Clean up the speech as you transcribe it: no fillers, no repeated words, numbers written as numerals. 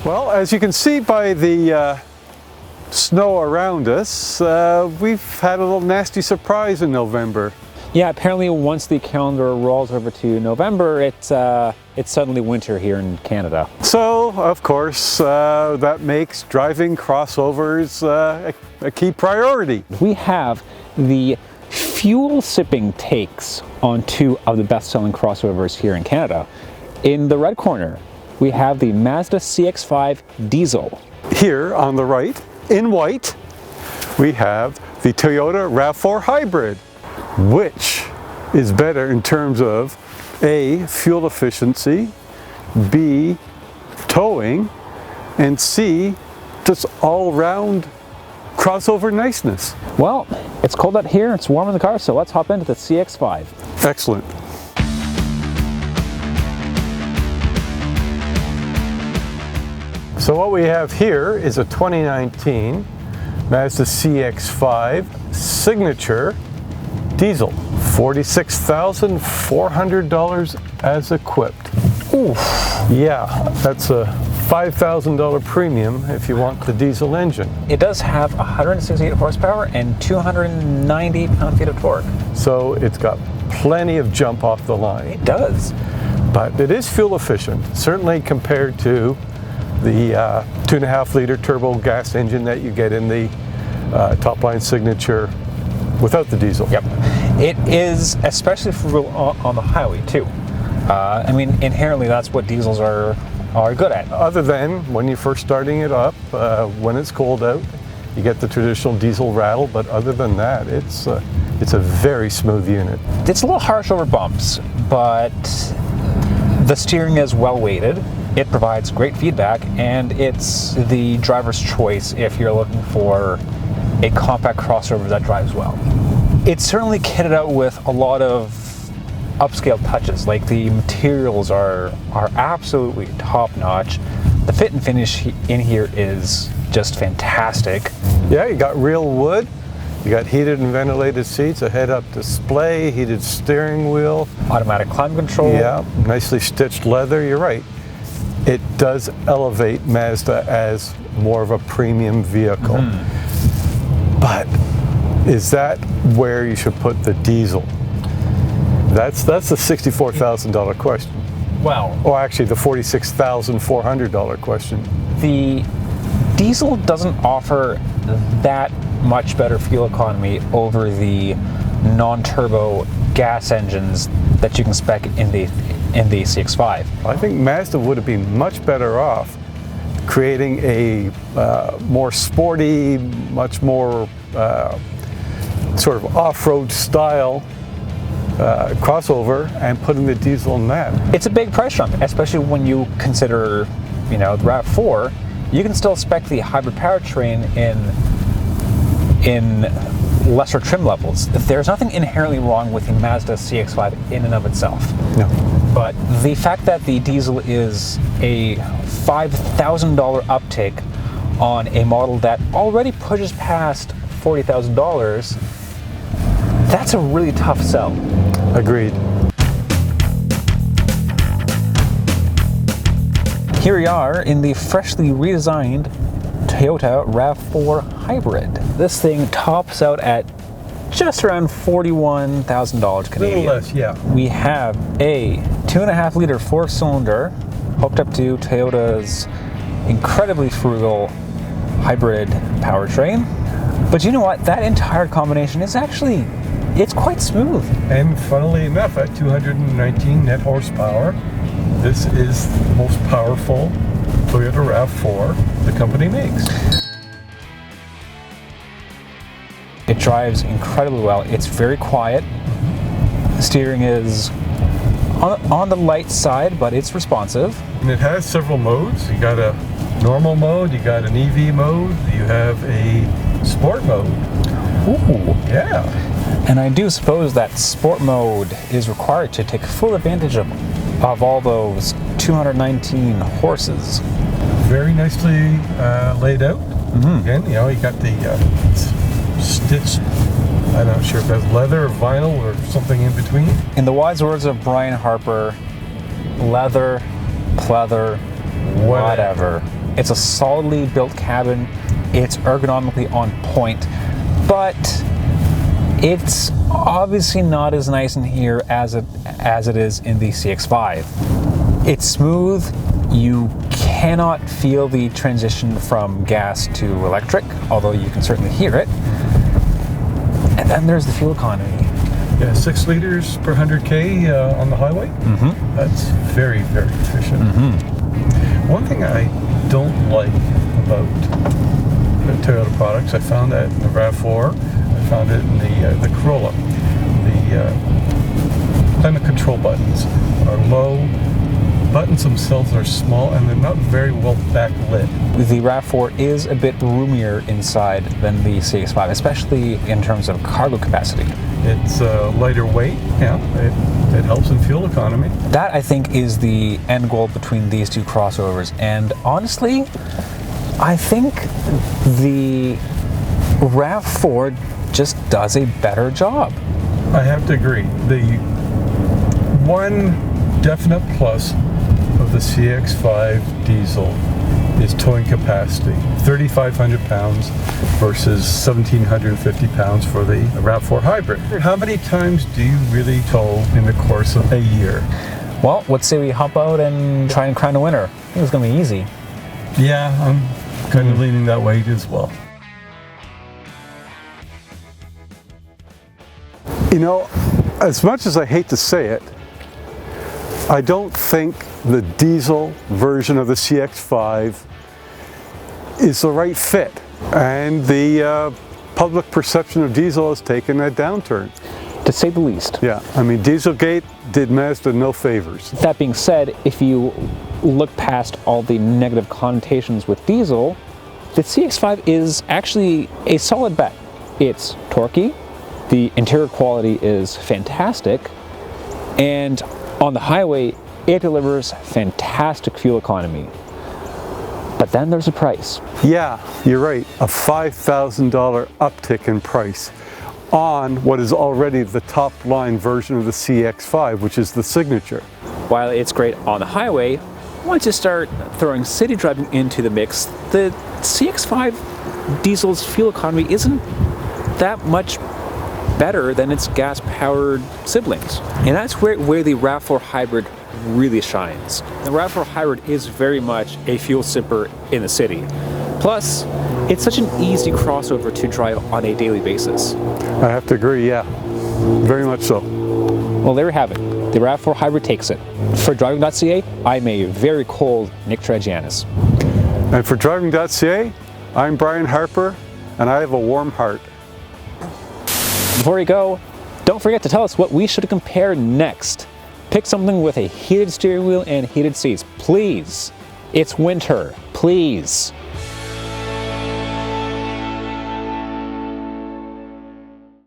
Well, as you can see by the snow around us, we've had a little nasty surprise in November. Yeah, apparently once the calendar rolls over to November, it's suddenly winter here in Canada. So, of course, that makes driving crossovers a key priority. We have the fuel-sipping takes on two of the best-selling crossovers here in Canada. In the red corner, we have the Mazda CX-5 diesel. Here on the right, in white, we have the Toyota RAV4 Hybrid. Which is better in terms of A, fuel efficiency, B, towing, and C, just all-round crossover niceness? Well, it's cold out here, it's warm in the car, so let's hop into the CX-5. Excellent. So what we have here is a 2019 Mazda CX-5 Signature diesel, $46,400 as equipped. Oof. Yeah, that's a $5,000 premium if you want the diesel engine. It does have 168 horsepower and 290 pound-feet of torque. So it's got plenty of jump off the line. It does. But it is fuel efficient, certainly compared to the 2.5 liter turbo gas engine that you get in the top-line Signature without the diesel. Yep. It is especially frugal on the highway too. I mean, inherently that's what diesels are good at. Other than when you're first starting it up, when it's cold out, you get the traditional diesel rattle, but other than that, it's a very smooth unit. It's a little harsh over bumps, but the steering is well weighted. It provides great feedback, and it's the driver's choice if you're looking for a compact crossover that drives well. It's certainly kitted out with a lot of upscale touches, like the materials are absolutely top-notch. The fit and finish in here is just fantastic. Yeah, you got real wood, you got heated and ventilated seats, a head-up display, heated steering wheel. Automatic climate control. Yeah, nicely stitched leather, you're right. It does elevate Mazda as more of a premium vehicle. But is that where you should put the diesel? That's the $64,000 question. Well, or actually the $46,400 question. The diesel doesn't offer that much better fuel economy over the non-turbo gas engines that you can spec in the CX-5. I think Mazda would have been much better off creating a more sporty, much more sort of off-road style crossover and putting the diesel in that. It's a big price jump, especially when you consider, the RAV4. You can still spec the hybrid powertrain in lesser trim levels. There's nothing inherently wrong with the Mazda CX-5 in and of itself. No. But the fact that the diesel is a $5,000 uptick on a model that already pushes past $40,000, that's a really tough sell. Agreed. Here we are in the freshly redesigned Toyota RAV4 Hybrid. This thing tops out at just around $41,000 Canadian. A little less, yeah. We have a 2.5 liter 4-cylinder hooked up to Toyota's incredibly frugal hybrid powertrain. But you know what? That entire combination is actually, it's quite smooth. And funnily enough, at 219 net horsepower, this is the most powerful Toyota RAV4 the company makes. It drives incredibly well. It's very quiet. The steering is on the light side, but it's responsive. And it has several modes. You got a normal mode, you got an EV mode, you have a sport mode. Ooh. Yeah. And I do suppose that sport mode is required to take full advantage of all those 219 horses. Very nicely laid out. Again, you got the stitched, I'm not sure if that's leather or vinyl or something in between. In the wise words of Brian Harper, leather, pleather, whatever. It's a solidly built cabin. It's ergonomically on point, but it's obviously not as nice in here as it is in the CX-5. It's smooth. You cannot feel the transition from gas to electric, although you can certainly hear it. And then there's the fuel economy. Yeah, 6 liters per 100K on the highway. Mm-hmm. That's very, very efficient. Mm-hmm. One thing I don't like about the Toyota products, I found that in the RAV4, I found it in the Corolla. The climate control buttons are low, buttons themselves are small, and they're not very well backlit. The RAV4 is a bit roomier inside than the CX-5, especially in terms of cargo capacity. It's lighter weight, yeah, it helps in fuel economy. That, I think, is the end goal between these two crossovers, and honestly, I think the RAV4 just does a better job. I have to agree. The one definite plus of the CX-5 diesel is towing capacity. 3,500 pounds versus 1,750 pounds for the RAV4 Hybrid. How many times do you really tow in the course of a year? Well, let's say we hop out and try and crown a winner. I think it's going to be easy. Yeah, I'm kind of leaning that way as well. You know, as much as I hate to say it, I don't think the diesel version of the CX-5 is the right fit, and the public perception of diesel has taken a downturn. To say the least. Yeah, I mean, Dieselgate did Mazda no favors. That being said, if you look past all the negative connotations with diesel, the CX-5 is actually a solid bet. It's torquey, the interior quality is fantastic, and on the highway, it delivers fantastic fuel economy. But then there's a price. Yeah, you're right. A $5,000 uptick in price on what is already the top line version of the CX-5, which is the Signature. While it's great on the highway, once you start throwing city driving into the mix, the CX-5 diesel's fuel economy isn't that much better than its gas-powered siblings. And that's where the RAV4 Hybrid really shines. The RAV4 Hybrid is very much a fuel sipper in the city. Plus, it's such an easy crossover to drive on a daily basis. I have to agree, yeah. Very much so. Well, there you have it. The RAV4 Hybrid takes it. For Driving.ca, I'm a very cold Nick Tragianis. And for Driving.ca, I'm Brian Harper, and I have a warm heart. Before you go, don't forget to tell us what we should compare next. Pick something with a heated steering wheel and heated seats, please. It's winter, please.